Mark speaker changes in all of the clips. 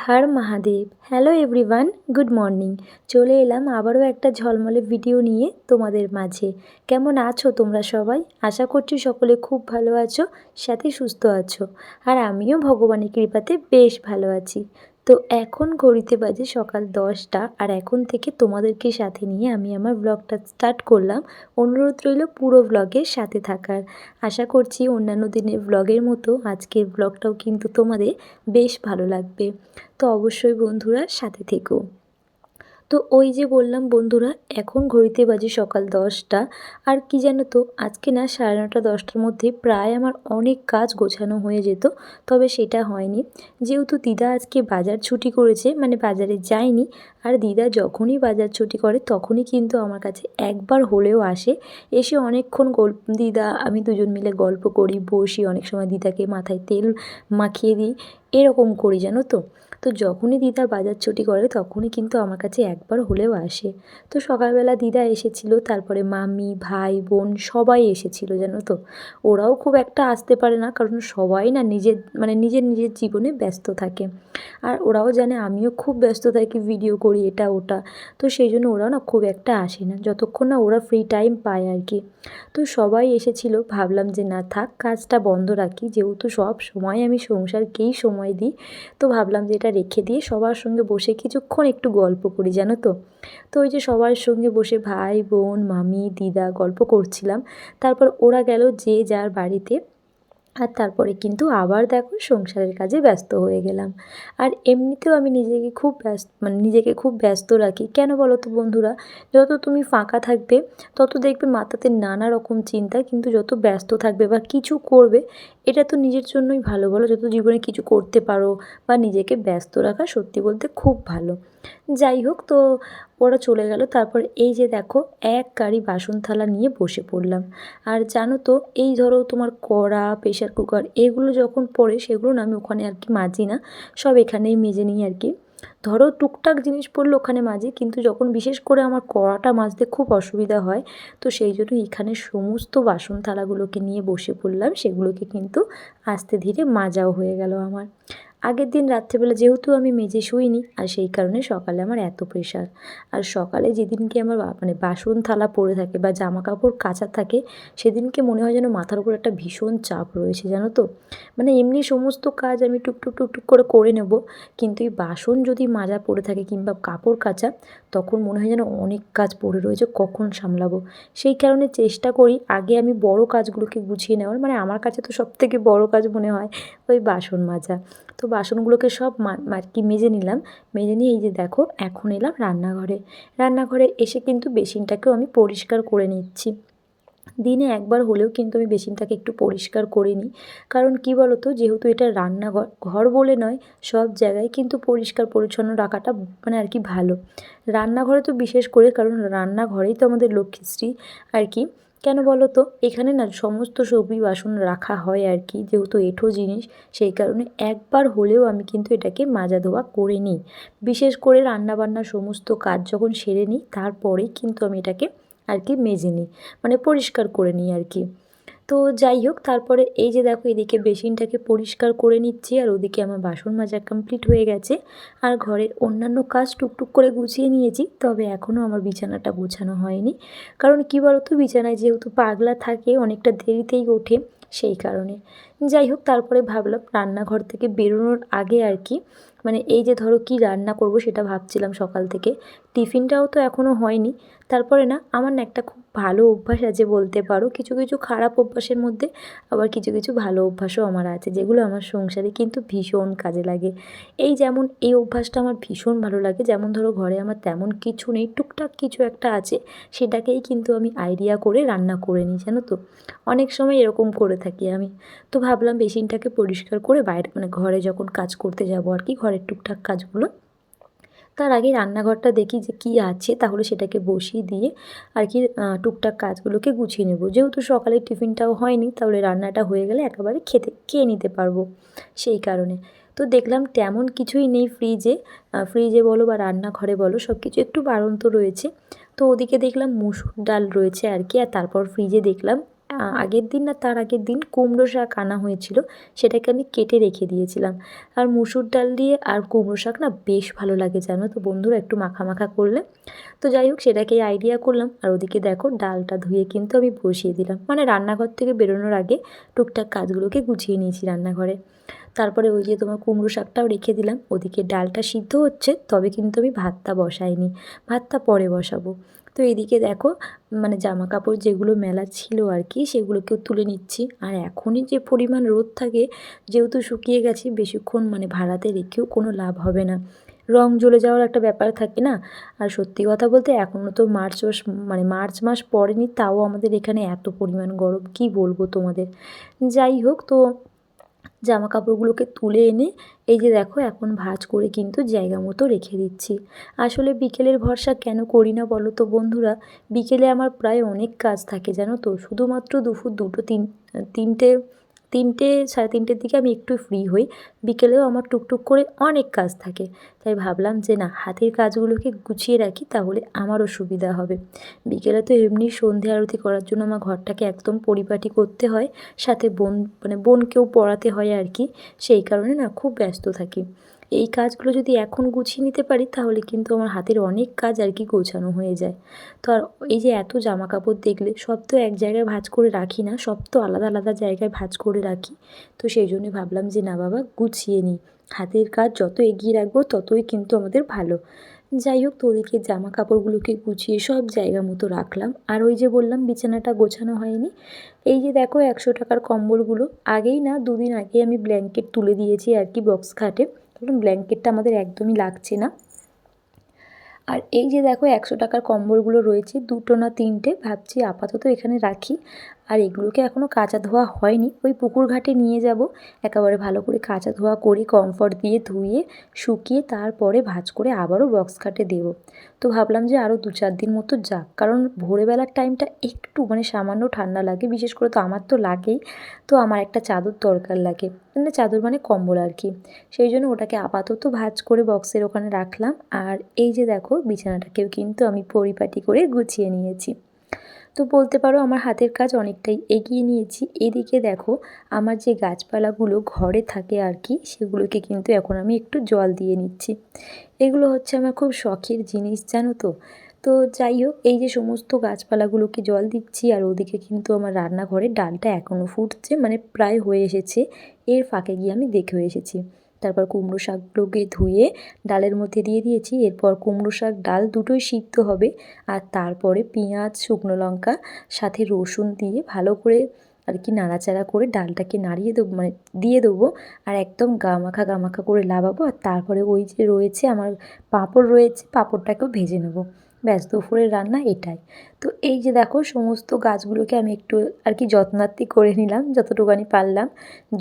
Speaker 1: হর Mahadev. Hello everyone, good morning. চলে এলাম আবারও একটা ঝলমলে ভিডিও নিয়ে তোমাদের মাঝে। কেমন আছো তোমরা সবাই? আশা করছি সকলে খুব ভালো আছো, সাথে সুস্থ আছো। আর আমিও ভগবানের কৃপাতে বেশ ভালো আছি। তো এখন ঘড়িতে বাজে সকাল 10টা, আর এখন থেকে তোমাদেরকে সাথে নিয়ে আমি আমার ব্লগটা স্টার্ট করলাম। অনুরোধ রইল পুরো ব্লগের সাথে থাকার। আশা করছি অন্যান্য দিনের ব্লগের মতো আজকের ব্লগটাও কিন্তু তোমাদের বেশ ভালো লাগবে। তো অবশ্যই বন্ধুরা সাথে থেকো। তো ওই যে বললাম বন্ধুরা, এখন ঘড়িতে বাজে সকাল 10টা। আর কি জানো তো, আজকে না 9:30 10টার মধ্যে প্রায় আমার অনেক কাজ গোছানো হয়ে যেত, তবে সেটা হয়নি। যেহেতু দিদা আজকে বাজার ছুটি করেছে, মানে বাজারে যায়নি। আর দিদা যখনই বাজার ছুটি করে তখনই কিন্তু আমার কাছে একবার হলেও আসে। এসে অনেকক্ষণ দিদা আমি দুজন মিলে গল্প করি, বসি, অনেক সময় দিদাকে মাথায় তেল মাখিয়ে দিই, এরকম করি জানো তো। তো যখনই দিদা বাজার ছুটি করে তখনই কিন্তু আমার কাছে একবার হলেও আসে। তো সকালবেলা দিদা এসেছিল, তারপরে মামি, ভাই, বোন সবাই এসেছিল জানো তো। ওরাও খুব একটা আসতে পারে না, কারণ সবাই না নিজের নিজের জীবনে ব্যস্ত থাকে। আর ওরাও জানে আমিও খুব ব্যস্ত থাকি, ভিডিও করি এটা ওটা। তো সেই জন্য ওরাও না খুব একটা আসে না, যতক্ষণ না ওরা ফ্রি টাইম পায় আর কি। তো সবাই এসেছিল, ভাবলাম যে না থাক, কাজটা বন্ধ রাখি, যেহেতু সব সময় আমি সংসারকেই সময় দিই। তো ভাবলাম যে এটা রেখে দিয়ে সবার সঙ্গে বসে কিছুক্ষণ একটু গল্প করি জানো তো। তো ওই যে সবার সঙ্গে বসে ভাই, বোন, মামি, দিদা গল্প করছিলাম। তারপর ওরা গেল যে যার বাড়িতে। আর তারপরে কিন্তু আবার দেখো সংসারের কাজে ব্যস্ত হয়ে গেলাম। আর এমনিতেও আমি নিজেকে খুব ব্যস্ত রাখি। কেন বলো তো বন্ধুরা? যত তুমি ফাঁকা থাকবে তত দেখবে মাথাতে নানা রকম চিন্তা, কিন্তু যত ব্যস্ত থাকবে বা কিছু করবে, এটা তো নিজের জন্যই ভালো, বলো? যত জীবনে কিছু করতে পারো বা নিজেকে ব্যস্ত রাখা সত্যি বলতে খুব ভালো। যাই হোক, তো ওরা চলে গেল। তারপর এই যে দেখো এক গাড়ি বাসন থালা নিয়ে বসে পড়লাম। আর জানো তো, এই ধরো তোমার কড়া, প্রেশার কুকার এগুলো যখন পড়ে সেগুলো না আমি ওখানে আর কি মাজি না, সব এখানেই মেজে নিই আর কি। ধরো টুকটাক জিনিস পড়লে ওখানে মাজি, কিন্তু যখন বিশেষ করে আমার কড়াটা মাজতে খুব অসুবিধা হয়, তো সেই জন্য এখানে সমস্ত বাসন থালাগুলোকে নিয়ে বসে পড়লাম। সেগুলোকে কিন্তু আস্তে ধীরে মাজাও হয়ে গেল আমার। আগের দিন রাত্রেবেলা যেহেতু আমি মেজে শুইনি, আর সেই কারণে সকালে আমার এত প্রেশার। আর সকালে যেদিনকে আমার বাসন থালা পড়ে থাকে বা জামা কাপড় কাচা থাকে, সেদিনকে মনে হয় যেন মাথার উপর একটা ভীষণ চাপ রয়েছে জানো তো। মানে এমনি সমস্ত কাজ আমি টুকটুক টুকটুক করে করে নেব, কিন্তু এই বাসন যদি মাজা পড়ে থাকে কিংবা কাপড় কাচা, তখন মনে হয় যেন অনেক কাজ পড়ে রয়েছে, কখন সামলাবো। সেই কারণে চেষ্টা করি আগে আমি বড় কাজগুলোকে গুছিয়ে নেওয়ার। মানে আমার কাছে তো সবথেকে বড় কাজ মনে হয় ওই বাসন মাজা। তো বাসনগুলোকে সব আর কি মেজে নিলাম। মেজে নিয়ে এই যে দেখো এখন এলাম রান্নাঘরে। রান্নাঘরে এসে কিন্তু বেসিনটাকেও আমি পরিষ্কার করে নিচ্ছি। দিনে একবার হলেও কিন্তু আমি বেসিনটাকে একটু পরিষ্কার করে নিই। কারণ কি বলো তো, যেহেতু এটা রান্নাঘর, ঘর বলে নয়, সব জায়গায় কিন্তু পরিষ্কার পরিচ্ছন্ন রাখাটা মানে আর কি ভালো। রান্নাঘরে তো বিশেষ করে, কারণ রান্নাঘরেই তো আমাদের লক্ষ্মীশ্রী আর কি। কেন বলো তো, এখানে না সমস্ত সবজি বাসন রাখা হয় আর কি, যেহেতু এঁঠো জিনিস, সেই কারণে একবার হলেও আমি কিন্তু এটাকে মাজা ধোয়া করে নিই। বিশেষ করে রান্নাবান্নার সমস্ত কাজ যখন সেরে নিই, তারপরেই কিন্তু আমি এটাকে আর কি মেজে নিই, মানে পরিষ্কার করে নিই আর কি। তো যাই হোক, তারপরে এই যে দেখো এদিকে বেসিনটাকে পরিষ্কার করে নিচ্ছি, আর ওদিকে আমার বাসন মাজা কমপ্লিট হয়ে গেছে। আর ঘরের অন্যান্য কাজ টুকটুক করে গুছিয়ে নিয়েছি, তবে এখনও আমার বিছানাটা গোছানো হয়নি। কারণ কি বলতো, বিছানায় যেহেতু পাগলা থাকে অনেকটা দেরিতেই ওঠে, সেই কারণে। যাই হোক, তারপরে ভাবলাম রান্নাঘর থেকে বেরোনোর আগে আর কি, মানে এই যে ধরো কি রান্না করব সেটা ভাবছিলাম সকাল থেকে। টিফিনটাও তো এখনও হয়নি। তারপরে না আমার না একটা খুব ভালো অভ্যাস আছে বলতে পারো, কিছু কিছু খারাপ অভ্যাসের মধ্যে আবার কিছু কিছু ভালো অভ্যাসও আমার আছে, যেগুলো আমার সংসারে কিন্তু ভীষণ কাজে লাগে। এই যেমন এই অভ্যাসটা আমার ভীষণ ভালো লাগে, যেমন ধরো ঘরে আমার তেমন কিছু নেই, টুকটাক কিছু একটা আছে, সেটাকেই কিন্তু আমি আইডিয়া করে রান্না করে নিই জানো তো। অনেক সময় এরকম করে থাকি আমি। তো ভাবলাম বেসিনটাকে পরিষ্কার করে বাইরে, মানে ঘরে যখন কাজ করতে যাব আর কি, ঘরের টুকটাক কাজগুলো, তার আগে রান্নাঘরটা দেখি যে কী আছে, তাহলে সেটাকে বসিয়ে দিয়ে আর কি টুকটাক কাজগুলোকে গুছিয়ে নেব। যেহেতু সকালের টিফিনটাও হয়নি, তাহলে রান্নাটা হয়ে গেলে একেবারে খেয়ে নিতে পারবো, সেই কারণে। তো দেখলাম তেমন কিছুই নেই ফ্রিজে, ফ্রিজে বলো বা রান্নাঘরে বলো, সব কিছু একটু বাড়ন্ত রয়েছে। তো ওদিকে দেখলাম মুসুর ডাল রয়েছে আর কি, আর তারপর ফ্রিজে দেখলাম আগের দিন না তার আগের দিন কুমড়ো শাক আনা হয়েছিল, সেটাকে আমি কেটে রেখে দিয়েছিলাম। আর মুসুর ডাল দিয়ে আর কুমড়ো শাক না বেশ ভালো লাগে জানো তো বন্ধুরা, একটু মাখা মাখা করলে। তো যাই হোক, সেটাকেই আইডিয়া করলাম। আর ওদিকে দেখো ডালটা ধুয়ে কিন্তু আমি বসিয়ে দিলাম, মানে রান্নাঘর থেকে বেরোনোর আগে টুকটাক কাজগুলোকে গুছিয়ে নিয়েছি রান্নাঘরে। তারপরে ওই যে তোমার কুমড়ো শাকটাও রেখে দিলাম, ওদিকে ডালটা সিদ্ধ হচ্ছে, তবে কিন্তু আমি ভাতটা বসাইনি, ভাতটা পরে বসাবো। তো এদিকে দেখো মানে জামা কাপড় যেগুলো মেলা ছিল আর কি, সেগুলোকেও তুলে নিচ্ছি। আর এখনই যে পরিমাণ রোদ থাকে, যেহেতু শুকিয়ে গেছে, বেশিক্ষণ মানে ভাড়াতে রেখেও কোনো লাভ হবে না, রং জ্বলে যাওয়ার একটা ব্যাপার থাকে না। আর সত্যি কথা বলতে এখনও তো মার্চ মাস পড়েনি, তাও আমাদের এখানে এত পরিমাণ গরম, কি বলবো তোমাদের। যাই হোক, তো জামা কাপড়গুলোকে তুলে এনে এই যে দেখো এখন ভাঁজ করে কিন্তু জায়গা মতো রেখে দিচ্ছি। আসলে বিকেলের ভরসা কেন করি না বলো তো বন্ধুরা, বিকেলে আমার প্রায় অনেক কাজ থাকে জানো তো, শুধুমাত্র দুপুর তিনটে তিনটে সাড়ে তিনটের দিকে আমি একটু ফ্রি হই, বিকেলেও আমার টুকটুক করে অনেক কাজ থাকে। তাই ভাবলাম যে না, হাতের কাজগুলোকে গুছিয়ে রাখি, তাহলে আমারও সুবিধা হবে। বিকেলে তো এমনি সন্ধে আরতি করার জন্য আমার ঘরটাকে একদম পরিপাটি করতে হয়, সাথে বোনকেও পড়াতে হয় আর কি, সেই কারণে না খুব ব্যস্ত থাকি। এই কাজগুলো যদি এখন গুছিয়ে নিতে পারি, তাহলে কিন্তু আমার হাতের অনেক কাজ আর কি গোছানো হয়ে যায়। তো আর এই যে এত জামা কাপড় দেখলে, সব তো এক জায়গায় ভাঁজ করে রাখি না, সব তো আলাদা আলাদা জায়গায় ভাঁজ করে রাখি। তো সেই জন্যই ভাবলাম যে না বাবা, গুছিয়ে নিই, হাতের কাজ যত এগিয়ে রাখবো ততই কিন্তু আমাদের ভালো। যাই হোক, তো ওদিকে জামা কাপড়গুলোকে গুছিয়ে সব জায়গা মতো রাখলাম। আর ওই যে বললাম বিছানাটা গোছানো হয়নি, এই যে দেখো 100 টাকার কম্বলগুলো, আগেই না 2 দিন আগেই আমি ব্ল্যাঙ্কেট তুলে দিয়েছি আর কি বক্স খাটে, কারণ ব্ল্যাঙ্কেটটা আমাদের একদমই লাগছে না। আর এই যে দেখো 100 টাকার কম্বলগুলো রয়েছে, 2টো না 3টে, ভাবছি আপাতত এখানে রাখি। আর এগুলোকে এখনও কাচা ধোয়া হয়নি, ওই পুকুর ঘাটে নিয়ে যাব, একেবারে ভালো করে কাচা ধোয়া করে কমফর্ট দিয়ে ধুয়ে শুকিয়ে তারপরে ভাঁজ করে আবারও বক্স খাটে দেবো। তো ভাবলাম যে আরও 2-4 দিন মতো যাক, কারণ ভোরবেলার টাইমটা একটু মানে সামান্য ঠান্ডা লাগে, বিশেষ করে তো আমার তো লাগেই। তো আমার একটা চাদর দরকার লাগে, মানে চাদর মানে কম্বল আর কি, সেই জন্য ওটাকে আপাতত ভাঁজ করে বক্সের ওখানে রাখলাম। আর এই যে দেখো বিছানাটাকেও কিন্তু আমি পরিপাটি করে গুছিয়ে নিয়েছি। তো বলতে পারো আমার হাতের কাজ অনেকটাই এগিয়ে নিয়েছি। এদিকে দেখো আমার যে গাছপালাগুলো ঘরে থাকে আর কি, সেগুলোকে কিন্তু এখন আমি একটু জল দিয়ে নিচ্ছি। এগুলো হচ্ছে আমার খুব শখের জিনিস জানো তো। তো যাই হোক, এই যে সমস্ত গাছপালাগুলোকে জল দিচ্ছি, আর ওদিকে কিন্তু আমার রান্নাঘরের ডালটা এখনও ফুটছে, মানে প্রায় হয়ে এসেছে, এর ফাঁকে গিয়ে আমি দেখে এসেছি। তারপর কুমড়ো শাকগুলোকে ধুয়ে ডালের মধ্যে দিয়ে দিয়েছি, এরপর কুমড়ো শাক ডাল দুটোই সিদ্ধ হবে। আর তারপরে পেঁয়াজ, শুকনো লঙ্কা সাথে রসুন দিয়ে ভালো করে আর কি নাড়াচাড়া করে ডালটাকে নাড়িয়ে দেবো, মানে দিয়ে দেবো। আর একদম গা মাখা করে লাবাবো। আর তারপরে ওই যে রয়েছে আমার পাঁপড় রয়েছে, পাঁপড়টাকেও ভেজে নেবো। ব্যাস, দুপুরের রান্না এটাই। তো এই যে দেখো সমস্ত গাছগুলোকে আমি একটু আর কি যত্নার্থী করে নিলাম যতটুকুনি পারলাম।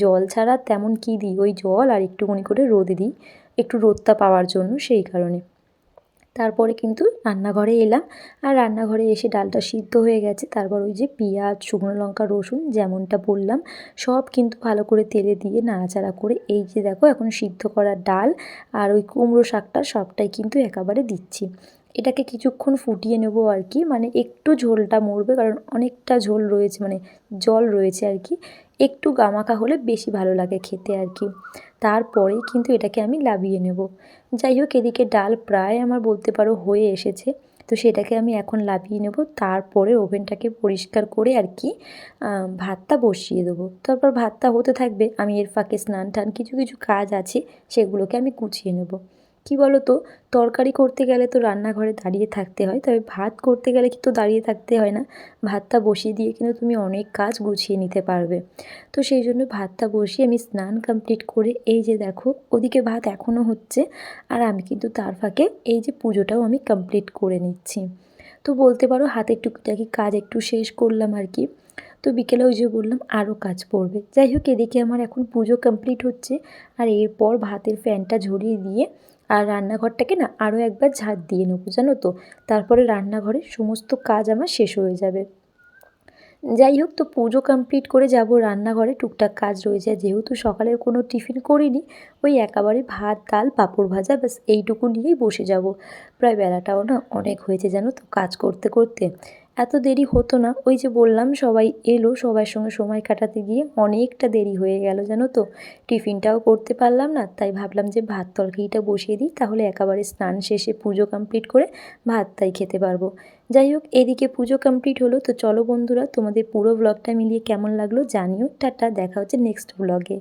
Speaker 1: জল ছাড়া তেমন কী দিই, ওই জল আর একটুখানি করে রোদে দিই, একটু রোদটা পাওয়ার জন্য, সেই কারণে। তারপরে কিন্তু রান্নাঘরে এলাম, আর রান্নাঘরে এসে ডালটা সিদ্ধ হয়ে গেছে, তারপর ওই যে পেঁয়াজ, শুকনো লঙ্কা, রসুন যেমনটা বললাম সব কিন্তু ভালো করে তেলে দিয়ে নাড়াচাড়া করে এই যে দেখো এখন সিদ্ধ করা ডাল আর ওই কুমড়ো শাকটা সবটাই কিন্তু একেবারে দিচ্ছি। এটাকে কিছুক্ষণ ফুটিয়ে নেবো আর কি, মানে একটু ঝোলটা মরবে, কারণ অনেকটা ঝোল রয়েছে, মানে জল রয়েছে আর কি, একটু গামাখা হলে বেশি ভালো লাগে খেতে আর কি। তারপরেই কিন্তু এটাকে আমি নামিয়ে নেব। যাই হোক, এদিকে ডাল প্রায় আমার বলতে পারো হয়ে এসেছে, তো সেটাকে আমি এখন নামিয়ে নেব। তারপরে ওভেনটাকে পরিষ্কার করে আর কি ভাতটা বসিয়ে দেবো। তারপর ভাতটা হতে থাকবে, আমি এর ফাঁকে স্নান টান কিছু কিছু কাজ আছে, সেগুলোকে আমি গুছিয়ে নেব। কী বলো তো, তরকারি করতে গেলে তো রান্নাঘরে দাঁড়িয়ে থাকতে হয়, তবে ভাত করতে গেলে কিন্তু দাঁড়িয়ে থাকতে হয় না, ভাতটা বসিয়ে দিয়ে কিন্তু তুমি অনেক কাজ গুছিয়ে নিতে পারবে। তো সেই জন্য ভাতটা বসিয়ে আমি স্নান কমপ্লিট করে এই যে দেখো ওদিকে ভাত এখনও হচ্ছে, আর আমি কিন্তু তার ফাঁকে এই যে পুজোটাও আমি কমপ্লিট করে নিচ্ছি। তো বলতে পারো হাতের টুকিটাকি কাজ একটু শেষ করলাম আর কি। তো বিকেলে ওই যে বললাম আরও কাজ পড়বে। যাই হোক, এদিকে আমার এখন পুজো কমপ্লিট হচ্ছে, আর এরপর ভাতের ফ্যানটা ঝরিয়ে দিয়ে আর রান্নাঘরটাকে না আরও একবার ঝাঁট দিয়ে নেবো জানো তো, তারপরে রান্নাঘরের সমস্ত কাজ আমার শেষ হয়ে যাবে। যাই হোক, তো পুজো কমপ্লিট করে যাব রান্নাঘরে, টুকটাক কাজ রয়েছে, যেহেতু সকালের কোনো টিফিন করিনি, ওই একেবারে ভাত, ডাল, পাঁপড় ভাজা, ব্যাস এইটুকু নিয়েই বসে যাব। প্রায় বেলাটাও না অনেক হয়েছে জানো তো কাজ করতে করতে, এত দেরি হতো না, ওই যে বললাম সবাই এলো, সবার সঙ্গে সময় কাটাতে গিয়ে অনেকটা দেরি হয়ে গেল জানো তো। টিফিনটাও করতে পারলাম না, তাই ভাবলাম যে ভাত তরকারিটা বসিয়ে দিই, তাহলে একেবারে স্নান শেষে পুজো কমপ্লিট করে ভাতটাই খেতে পারবো। যাই হোক, এদিকে পুজো কমপ্লিট হলো। তো চলো বন্ধুরা, তোমাদের পুরো ব্লগটা মিলিয়ে কেমন লাগলো জানিও। টাটা, দেখা হচ্ছে নেক্সট ব্লগে।